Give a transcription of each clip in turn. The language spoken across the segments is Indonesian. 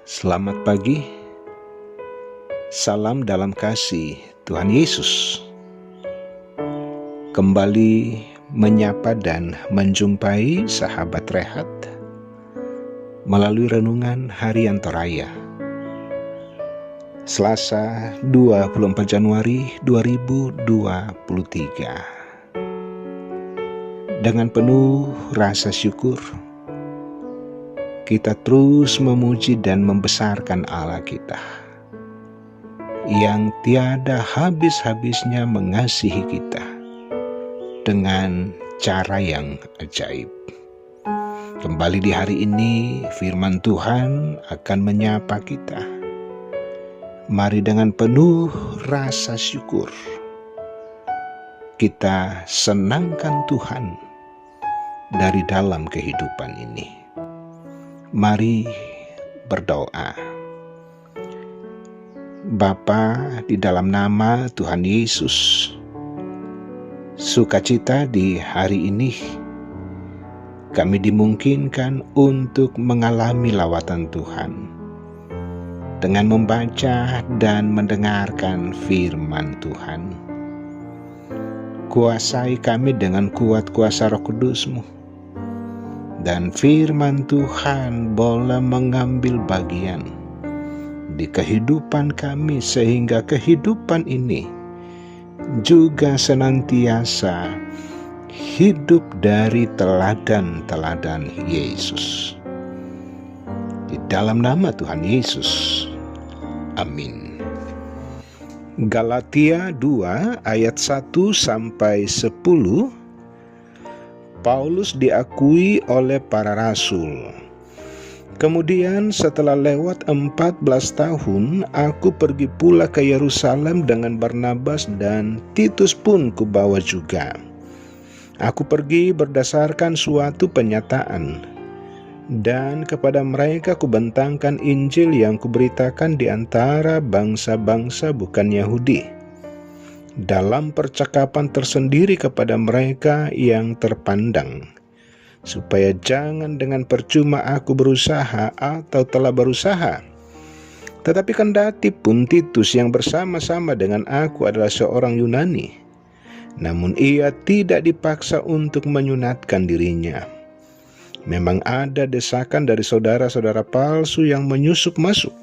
Selamat pagi, salam dalam kasih Tuhan Yesus. Kembali menyapa dan menjumpai sahabat rehat melalui renungan harian Toraya. Selasa 24 Januari 2023. Dengan penuh rasa syukur, kita terus memuji dan membesarkan Allah kita yang tiada habis-habisnya mengasihi kita dengan cara yang ajaib. Kembali di hari ini firman Tuhan akan menyapa kita. Mari dengan penuh rasa syukur kita senangkan Tuhan dari dalam kehidupan ini. Mari berdoa. Bapa, di dalam nama Tuhan Yesus, sukacita di hari ini kami dimungkinkan untuk mengalami lawatan Tuhan dengan membaca dan mendengarkan firman Tuhan. Kuasai kami dengan kuat kuasa Roh Kudus-Mu, dan firman Tuhan boleh mengambil bagian di kehidupan kami, sehingga kehidupan ini juga senantiasa hidup dari teladan-teladan Yesus. Di dalam nama Tuhan Yesus, amin. Galatia 2 ayat 1 sampai 10. Paulus diakui oleh para rasul. Kemudian setelah lewat 14 tahun, aku pergi pula ke Yerusalem dengan Barnabas, dan Titus pun kubawa juga. Aku pergi berdasarkan suatu penyataan, dan kepada mereka kubentangkan Injil yang kuberitakan di antara bangsa-bangsa bukan Yahudi, dalam percakapan tersendiri kepada mereka yang terpandang, supaya jangan dengan percuma aku berusaha atau telah berusaha. Tetapi kendati pun Titus yang bersama-sama dengan aku adalah seorang Yunani, namun ia tidak dipaksa untuk menyunatkan dirinya. Memang ada desakan dari saudara-saudara palsu yang menyusup masuk,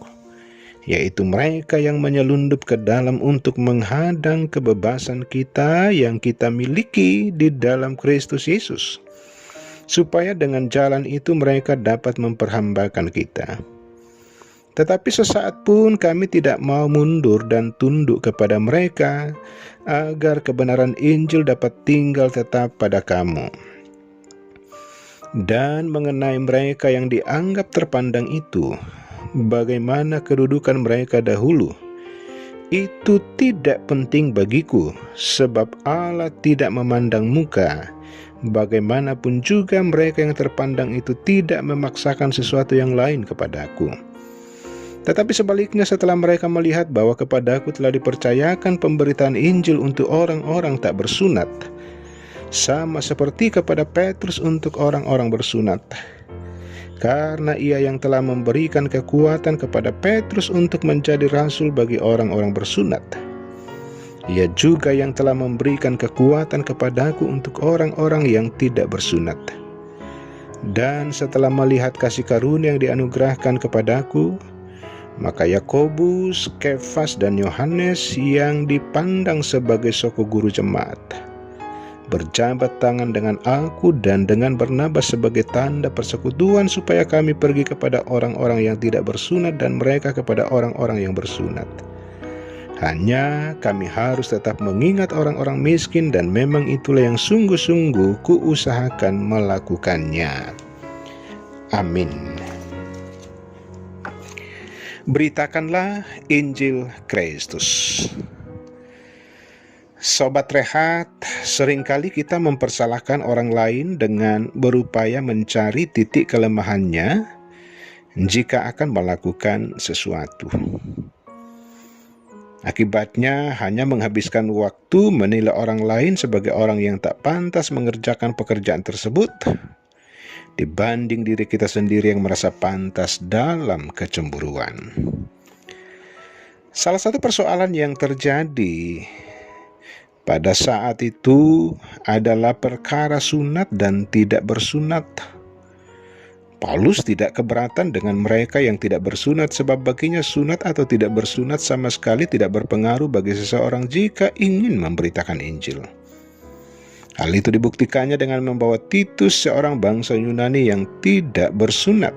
yaitu mereka yang menyelundup ke dalam untuk menghadang kebebasan kita yang kita miliki di dalam Kristus Yesus, supaya dengan jalan itu mereka dapat memperhambakan kita. Tetapi sesaat pun kami tidak mau mundur dan tunduk kepada mereka, agar kebenaran Injil dapat tinggal tetap pada kamu. Dan mengenai mereka yang dianggap terpandang itu, bagaimana kedudukan mereka dahulu, itu tidak penting bagiku, sebab Allah tidak memandang muka. Bagaimanapun juga mereka yang terpandang itu tidak memaksakan sesuatu yang lain kepadaku. Tetapi sebaliknya, setelah mereka melihat bahwa kepadaku telah dipercayakan pemberitaan Injil untuk orang-orang tak bersunat, sama seperti kepada Petrus untuk orang-orang bersunat, karena ia yang telah memberikan kekuatan kepada Petrus untuk menjadi rasul bagi orang-orang bersunat, ia juga yang telah memberikan kekuatan kepadaku untuk orang-orang yang tidak bersunat. Dan setelah melihat kasih karunia yang dianugerahkan kepadaku, maka Yakobus, Kefas, dan Yohanes yang dipandang sebagai soko guru jemaat berjabat tangan dengan aku dan dengan Barnabas sebagai tanda persekutuan, supaya kami pergi kepada orang-orang yang tidak bersunat dan mereka kepada orang-orang yang bersunat. Hanya kami harus tetap mengingat orang-orang miskin, dan memang itulah yang sungguh-sungguh kuusahakan melakukannya. Amin. Beritakanlah Injil Kristus. Sobat rehat, seringkali kita mempersalahkan orang lain dengan berupaya mencari titik kelemahannya jika akan melakukan sesuatu. Akibatnya hanya menghabiskan waktu menilai orang lain sebagai orang yang tak pantas mengerjakan pekerjaan tersebut, dibanding diri kita sendiri yang merasa pantas dalam kecemburuan. Salah satu persoalan yang terjadi pada saat itu adalah perkara sunat dan tidak bersunat. Paulus tidak keberatan dengan mereka yang tidak bersunat, sebab baginya sunat atau tidak bersunat sama sekali tidak berpengaruh bagi seseorang jika ingin memberitakan Injil. Hal itu dibuktikannya dengan membawa Titus, seorang bangsa Yunani yang tidak bersunat.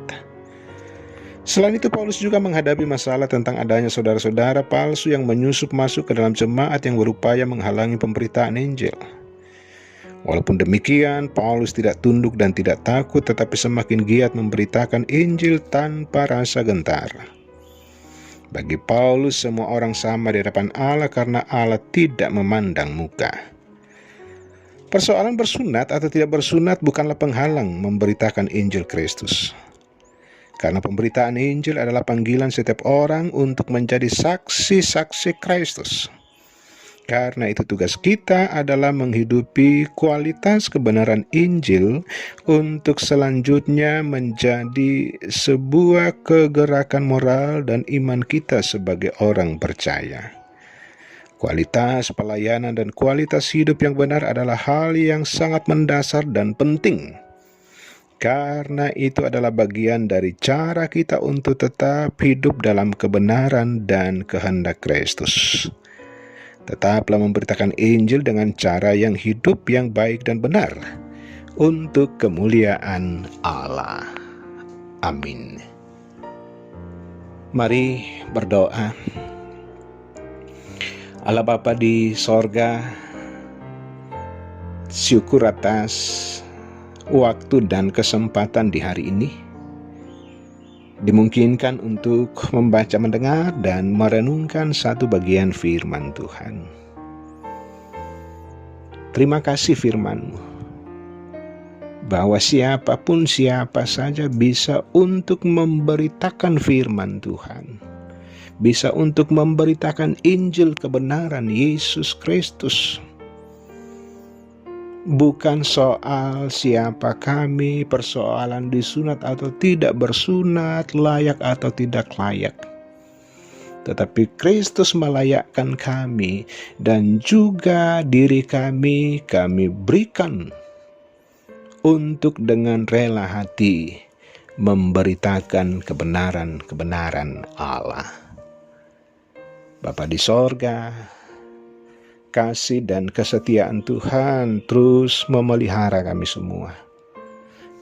Selain itu, Paulus juga menghadapi masalah tentang adanya saudara-saudara palsu yang menyusup masuk ke dalam jemaat yang berupaya menghalangi pemberitaan Injil. Walaupun demikian, Paulus tidak tunduk dan tidak takut, tetapi semakin giat memberitakan Injil tanpa rasa gentar. Bagi Paulus, semua orang sama di hadapan Allah karena Allah tidak memandang muka. Persoalan bersunat atau tidak bersunat bukanlah penghalang memberitakan Injil Kristus. Karena pemberitaan Injil adalah panggilan setiap orang untuk menjadi saksi-saksi Kristus. Karena itu tugas kita adalah menghidupi kualitas kebenaran Injil untuk selanjutnya menjadi sebuah kegerakan moral dan iman kita sebagai orang percaya. Kualitas pelayanan dan kualitas hidup yang benar adalah hal yang sangat mendasar dan penting. Karena itu adalah bagian dari cara kita untuk tetap hidup dalam kebenaran dan kehendak Kristus. Tetaplah memberitakan Injil dengan cara yang hidup yang baik dan benar untuk kemuliaan Allah. Amin. Mari berdoa. Allah Bapa di sorga, syukur atas waktu dan kesempatan di hari ini dimungkinkan untuk membaca, mendengar, dan merenungkan satu bagian firman Tuhan. Terima kasih firman-Mu, bahwa siapa saja bisa untuk memberitakan firman Tuhan, bisa untuk memberitakan Injil kebenaran Yesus Kristus. Bukan soal siapa kami, persoalan disunat atau tidak bersunat, layak atau tidak layak. Tetapi Kristus melayakkan kami dan juga diri kami berikan untuk dengan rela hati memberitakan kebenaran Allah. Bapa di sorga, kasih dan kesetiaan Tuhan terus memelihara kami semua.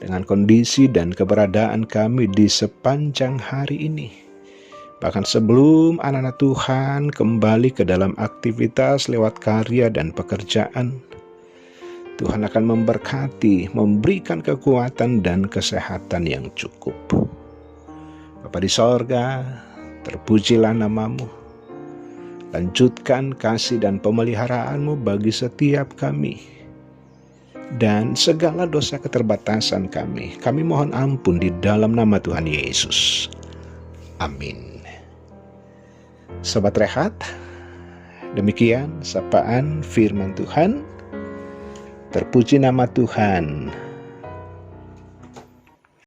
Dengan kondisi dan keberadaan kami di sepanjang hari ini. Bahkan sebelum anak-anak Tuhan kembali ke dalam aktivitas lewat karya dan pekerjaan, Tuhan akan memberkati, memberikan kekuatan dan kesehatan yang cukup. Bapa di sorga, terpujilah nama-Mu. Lanjutkan kasih dan pemeliharaan-Mu bagi setiap kami. Dan segala dosa keterbatasan kami mohon ampun di dalam nama Tuhan Yesus. Amin. Sobat Rehat, demikian sapaan firman Tuhan. Terpuji nama Tuhan.